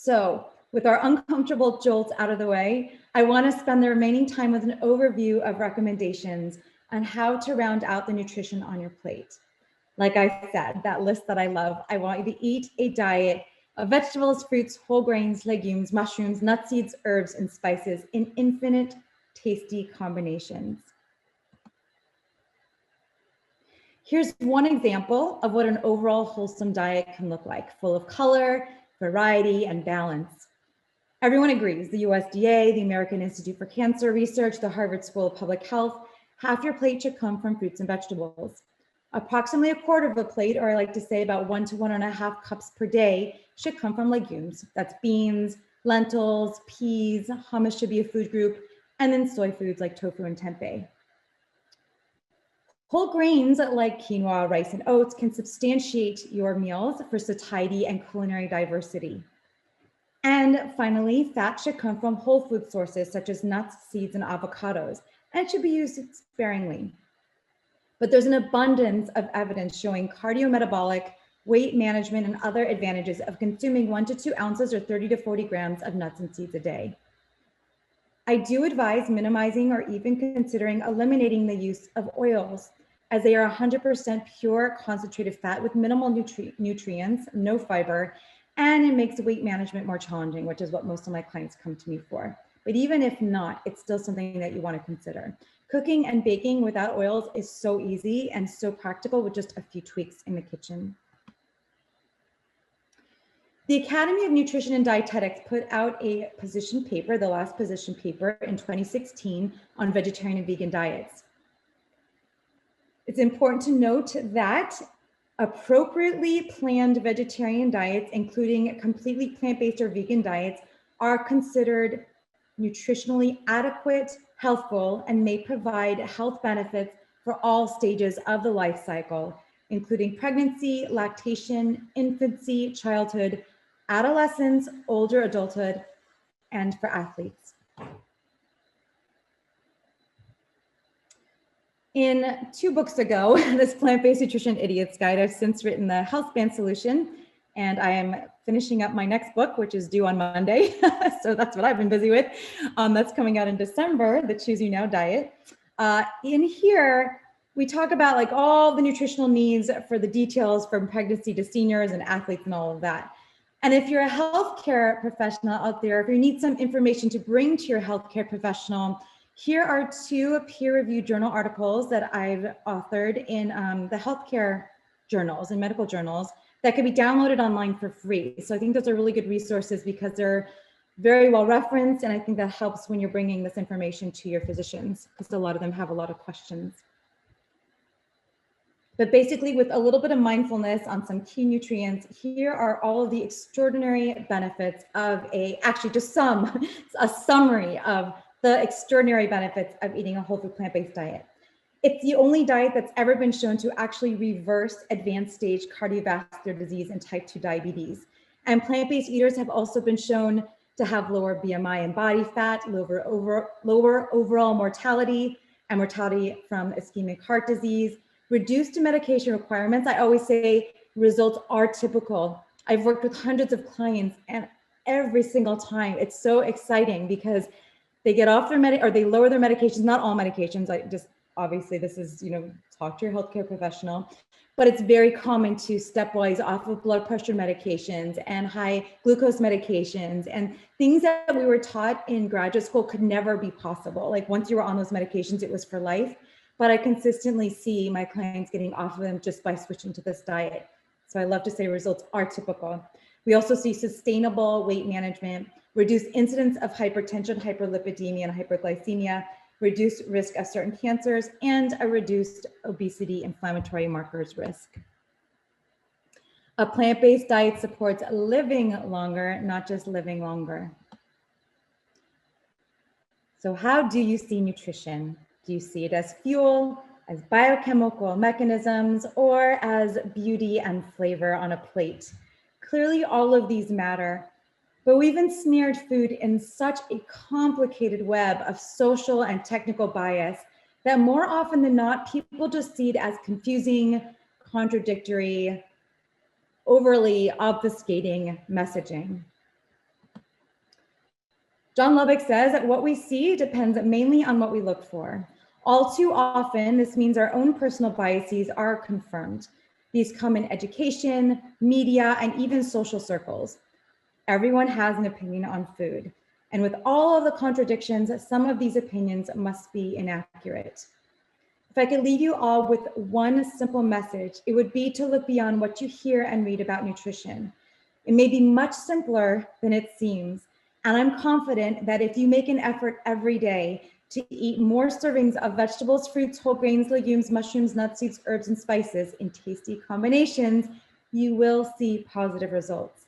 So with our uncomfortable jolts out of the way, I want to spend the remaining time with an overview of recommendations on how to round out the nutrition on your plate. Like I said, that list that I love, I want you to eat a diet of vegetables, fruits, whole grains, legumes, mushrooms, nuts, seeds, herbs, and spices in infinite tasty combinations. Here's one example of what an overall wholesome diet can look like, full of color, variety, and balance. Everyone agrees, the USDA, the American Institute for Cancer Research, the Harvard School of Public Health, half your plate should come from fruits and vegetables. Approximately a quarter of a plate, or I like to say about 1 to 1.5 cups per day, should come from legumes. That's beans, lentils, peas, hummus should be a food group, and then soy foods like tofu and tempeh. Whole grains like quinoa, rice, and oats can substantiate your meals for satiety and culinary diversity. And finally, fat should come from whole food sources such as nuts, seeds, and avocados, and it should be used sparingly. But there's an abundance of evidence showing cardiometabolic, weight management, and other advantages of consuming 1 to 2 ounces or 30 to 40 grams of nuts and seeds a day. I do advise minimizing or even considering eliminating the use of oils, as they are 100% pure concentrated fat with minimal nutrients, no fiber, and it makes weight management more challenging, which is what most of my clients come to me for. But even if not, it's still something that you want to consider. Cooking and baking without oils is so easy and so practical with just a few tweaks in the kitchen. The Academy of Nutrition and Dietetics put out a position paper, the last position paper in 2016 on vegetarian and vegan diets. It's important to note that appropriately planned vegetarian diets, including completely plant-based or vegan diets, are considered nutritionally adequate, healthful, and may provide health benefits for all stages of the life cycle, including pregnancy, lactation, infancy, childhood, adolescence, older adulthood, and for athletes. In 2 books ago, this Plant-Based Nutrition Idiot's Guide, I've since written the Healthspan Solution, and I am finishing up my next book, which is due on Monday. So that's what I've been busy with. That's coming out in December, the Choose You Now Diet. In here, we talk about like all the nutritional needs for the details from pregnancy to seniors and athletes and all of that. And if you're a healthcare professional out there, if you need some information to bring to your healthcare professional, here are 2 peer-reviewed journal articles that I've authored in the healthcare journals and medical journals that can be downloaded online for free. So I think those are really good resources because they're very well referenced, and I think that helps when you're bringing this information to your physicians because a lot of them have a lot of questions. But basically, with a little bit of mindfulness on some key nutrients, here are all of the extraordinary benefits of a summary of the extraordinary benefits of eating a whole food plant-based diet. It's the only diet that's ever been shown to actually reverse advanced stage cardiovascular disease and type 2 diabetes. And plant-based eaters have also been shown to have lower BMI and body fat, lower overall mortality and mortality from ischemic heart disease, reduced medication requirements. I always say results are typical. I've worked with hundreds of clients, and every single time it's so exciting because they get off their they lower their medications, not all medications. Obviously this is, talk to your healthcare professional, but it's very common to stepwise off of blood pressure medications and high glucose medications and things that we were taught in graduate school could never be possible. Like once you were on those medications, it was for life. But I consistently see my clients getting off of them just by switching to this diet. So I love to say results are typical. We also see sustainable weight management, reduced incidence of hypertension, hyperlipidemia, and hyperglycemia, reduced risk of certain cancers, and a reduced obesity inflammatory markers risk. A plant-based diet supports living longer, not just living longer. So how do you see nutrition? Do you see it as fuel, as biochemical mechanisms, or as beauty and flavor on a plate? Clearly, all of these matter, but we've ensnared food in such a complicated web of social and technical bias that more often than not, people just see it as confusing, contradictory, overly obfuscating messaging. John Lubbock says that what we see depends mainly on what we look for. All too often, this means our own personal biases are confirmed. These come in education, media, and even social circles. Everyone has an opinion on food. And with all of the contradictions, some of these opinions must be inaccurate. If I could leave you all with one simple message, it would be to look beyond what you hear and read about nutrition. It may be much simpler than it seems. And I'm confident that if you make an effort every day to eat more servings of vegetables, fruits, whole grains, legumes, mushrooms, nuts, seeds, herbs, and spices in tasty combinations, you will see positive results.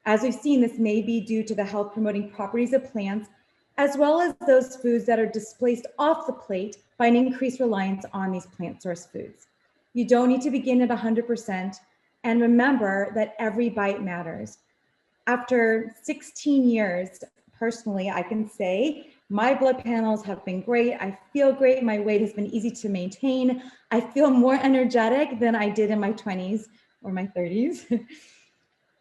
As we've seen, this may be due to the health promoting properties of plants, as well as those foods that are displaced off the plate by an increased reliance on these plant source foods. You don't need to begin at 100%, and remember that every bite matters. After 16 years, personally, I can say my blood panels have been great. I feel great. My weight has been easy to maintain. I feel more energetic than I did in my 20s or my 30s.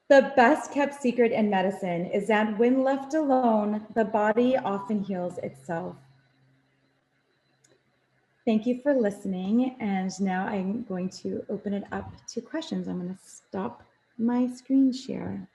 The best kept secret in medicine is that when left alone, the body often heals itself. Thank you for listening. And now I'm going to open it up to questions. I'm going to stop my screen share.